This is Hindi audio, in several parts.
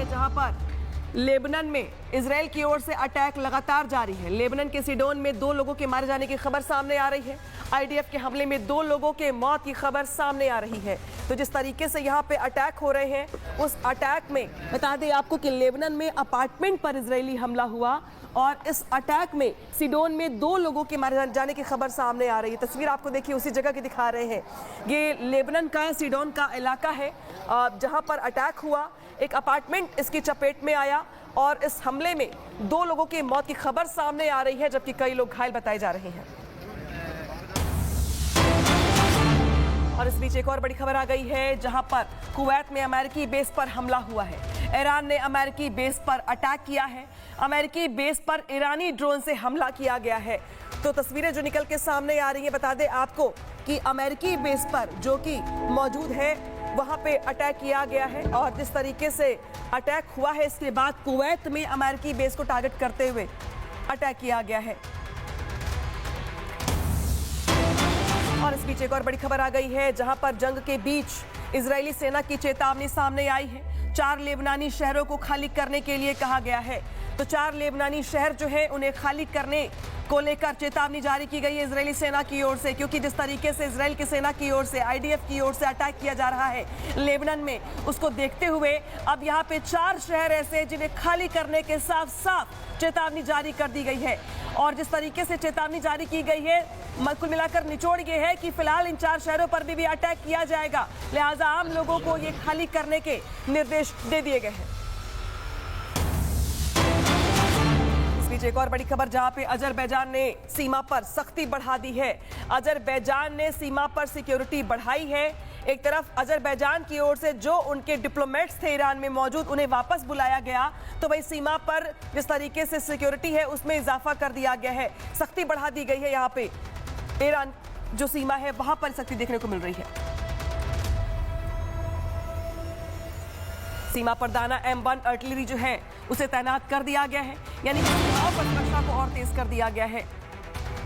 है, जहां पर लेबनान में इजराइल की ओर से अटैक लगातार जारी है। लेबनान के सिडोन में 2 लोगों के मारे जाने की खबर सामने आ रही है। आईडीएफ के हमले में 2 लोगों के मौत की खबर सामने आ रही है। तो जिस तरीके से यहाँ पे अटैक हो रहे हैं, उस अटैक में बता दें आपको कि लेबनान में अपार्टमेंट पर इजरायली हमला हुआ और इस अटैक में सिडोन में 2 लोगों के मारे जाने की खबर सामने आ रही है। तस्वीर आपको देखिए उसी जगह की दिखा रहे हैं। ये लेबनान का सिडोन का इलाका है जहां पर अटैक हुआ। एक अपार्टमेंट इसकी चपेट में आया और इस हमले में 2 लोगों की मौत की खबर सामने आ रही है, जबकि कई लोग घायल बताए जा रहे हैं। और इस बीच एक और बड़ी खबर आ गई है, जहां पर कुवैत में अमेरिकी बेस पर हमला हुआ है। ईरान ने अमेरिकी बेस पर अटैक किया है। अमेरिकी बेस पर ईरानी ड्रोन से हमला किया गया है। तो तस्वीरें जो निकल के सामने आ रही है, बता दें आपको कि अमेरिकी बेस पर जो कि मौजूद है वहां पे अटैक किया गया है। और जिस तरीके से अटैक हुआ है, इसके बाद कुवैत में अमेरिकी बेस को टारगेट करते हुए अटैक किया गया है। और इस बीच एक और बड़ी खबर आ गई है, जहां पर जंग के बीच इजरायली सेना की चेतावनी सामने आई है। 4 लेबनानी शहरों को खाली करने के लिए कहा गया है। तो 4 लेबनानी शहर जो है उन्हें खाली करने को लेकर चेतावनी जारी की गई है इजरायली सेना की ओर से, क्योंकि जिस तरीके से इजराइल की सेना की ओर से, आईडीएफ की ओर से अटैक किया जा रहा है लेबनान में, उसको देखते हुए अब यहाँ पे 4 शहर ऐसे हैं जिन्हें खाली करने के साफ साफ चेतावनी जारी कर दी गई है। और जिस तरीके से चेतावनी जारी की गई है, कुल मिलाकर निचोड़ ये है कि फिलहाल इन 4 शहरों पर भी अटैक किया जाएगा, लिहाजा आम लोगों को ये खाली करने के निर्देश दे दिए गए हैं। एक और बड़ी खबर, जहां पे अजरबैजान ने सीमा पर सख्ती बढ़ा दी है। अजरबैजान ने सीमा पर सिक्योरिटी बढ़ाई है। एक तरफ अजरबैजान की ओर से जो उनके डिप्लोमेट्स थे ईरान में मौजूद, उन्हें वापस बुलाया गया, तो वही सीमा पर जिस तरीके से सिक्योरिटी है उसमें इजाफा कर दिया गया है, सख्ती बढ़ा दी गई है। यहाँ पे ईरान जो सीमा है वहां पर सख्ती देखने को मिल रही है। सीमा पर दाना M1 आर्टिलरी जो है उसे तैनात कर दिया गया है, यानी कि सीमाओं पर सुरक्षा को और तेज कर दिया गया है।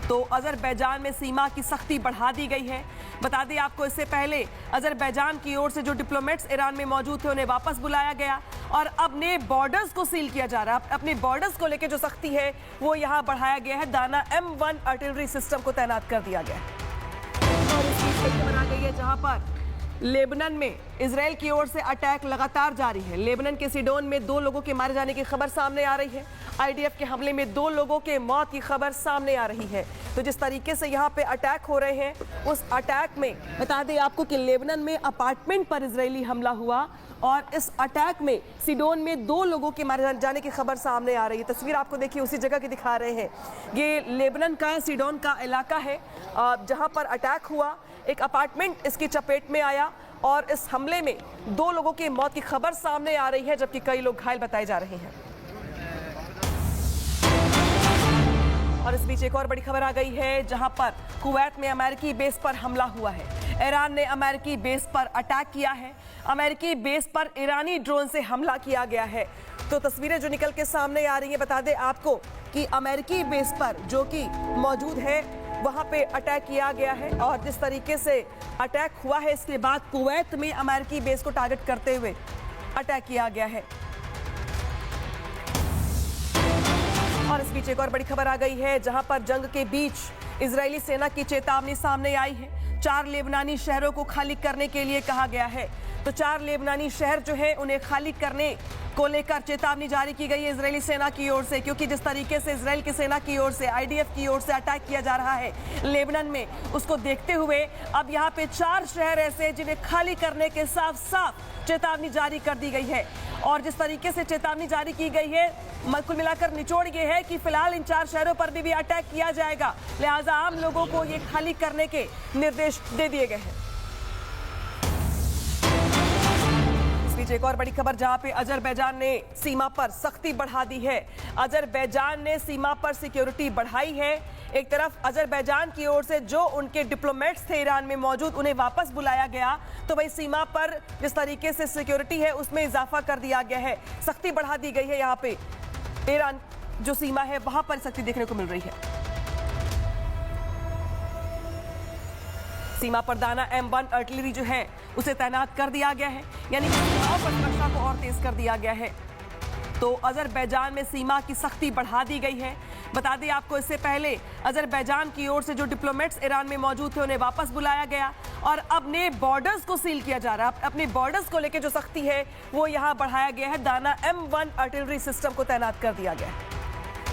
तो अजरबैजान में सीमा की सख्ती बढ़ा दी गई है। बता दें आपको, इससे पहले अजरबैजान की ओर से जो डिप्लोमेट्स ईरान में मौजूद थे उन्हें वापस बुलाया गया और अपने बॉर्डर्स को सील किया जा रहा है। अपने बॉर्डर्स को लेकर जो सख्ती है वो यहाँ बढ़ाया गया है। दाना M1 आर्टिलरी सिस्टम को तैनात कर दिया गया है। और इस बीच खबर आ गई है, जहां पर लेबनान में इजराइल की ओर से अटैक लगातार जारी है। लेबनान के सिडोन में 2 लोगों के मारे जाने की खबर सामने आ रही है। आईडीएफ के हमले में 2 लोगों के मौत की खबर सामने आ रही है। तो जिस तरीके से यहाँ पे अटैक हो रहे हैं, उस अटैक में बता दें आपको कि लेबनान में अपार्टमेंट पर इजरायली हमला हुआ और इस अटैक में सिडोन में 2 लोगों के मारे जाने की खबर सामने आ रही है। तस्वीर आपको देखिए उसी जगह की दिखा रहे हैं। ये लेबनान का सिडोन का इलाका है जहां पर अटैक हुआ। एक अपार्टमेंट इसकी चपेट में आया और इस हमले में 2 लोगों की मौत की खबर सामने आ रही है, जबकि कई लोग घायल बताए जा रहे हैं। और इस बीच एक और बड़ी खबर आ गई है, जहां पर कुवैत में अमेरिकी बेस पर हमला हुआ है। ईरान ने अमेरिकी बेस पर अटैक किया है। अमेरिकी बेस पर ईरानी ड्रोन से हमला किया गया है। तो तस्वीरें जो निकल के सामने आ रही है, बता दें आपको कि अमेरिकी बेस पर जो कि मौजूद है वहां पे अटैक किया गया है। और जिस तरीके से अटैक हुआ है, इसके बाद कुवैत में अमेरिकी बेस को टारगेट करते हुए अटैक किया गया है। और इस बीच एक और बड़ी खबर आ गई है, जहां पर जंग के बीच इजरायली सेना की चेतावनी सामने आई है। 4 लेबनानी शहरों को खाली करने के लिए कहा गया है। तो 4 लेबनानी शहर जो है उन्हें खाली करने को लेकर चेतावनी जारी की गई है इजरायली सेना की ओर से, क्योंकि जिस तरीके से इजराइल की सेना की ओर से, आईडीएफ की ओर से अटैक किया जा रहा है लेबनान में, उसको देखते हुए अब यहाँ पे 4 शहर ऐसे हैं जिन्हें खाली करने के साफ साफ चेतावनी जारी कर दी गई है। और जिस तरीके से चेतावनी जारी की गई है, कुल मिलाकर निचोड़ ये है कि फिलहाल इन 4 शहरों पर भी अटैक किया जाएगा, लिहाजा आम लोगों को ये खाली करने के निर्देश दे दिए गए हैं। एक और बड़ी खबर, जहां पे अजरबैजान ने सीमा पर सख्ती बढ़ा दी है। अजरबैजान ने सीमा पर सिक्योरिटी बढ़ाई है। एक तरफ अजरबैजान की ओर से जो उनके डिप्लोमेट्स थे ईरान में मौजूद, उन्हें वापस बुलाया गया, तो वही सीमा पर जिस तरीके से सिक्योरिटी है उसमें इजाफा कर दिया गया है, सख्ती बढ़ा दी गई है। यहाँ पे ईरान जो सीमा है वहां पर सख्ती देखने को मिल रही है। सीमा पर दाना M1 आर्टिलरी जो है उसे तैनात कर दिया गया है, यानी कि सीमाओं पर सुरक्षा को और तेज कर दिया गया है। तो अजरबैजान में सीमा की सख्ती बढ़ा दी गई है। बता दें आपको, इससे पहले अजरबैजान की ओर से जो डिप्लोमेट्स ईरान में मौजूद थे उन्हें वापस बुलाया गया और अब नए बॉर्डर्स को सील किया जा रहा है। अपने बॉर्डर्स को लेकर जो सख्ती है वो यहाँ बढ़ाया गया है। दाना M1 आर्टिलरी सिस्टम को तैनात कर दिया गया है।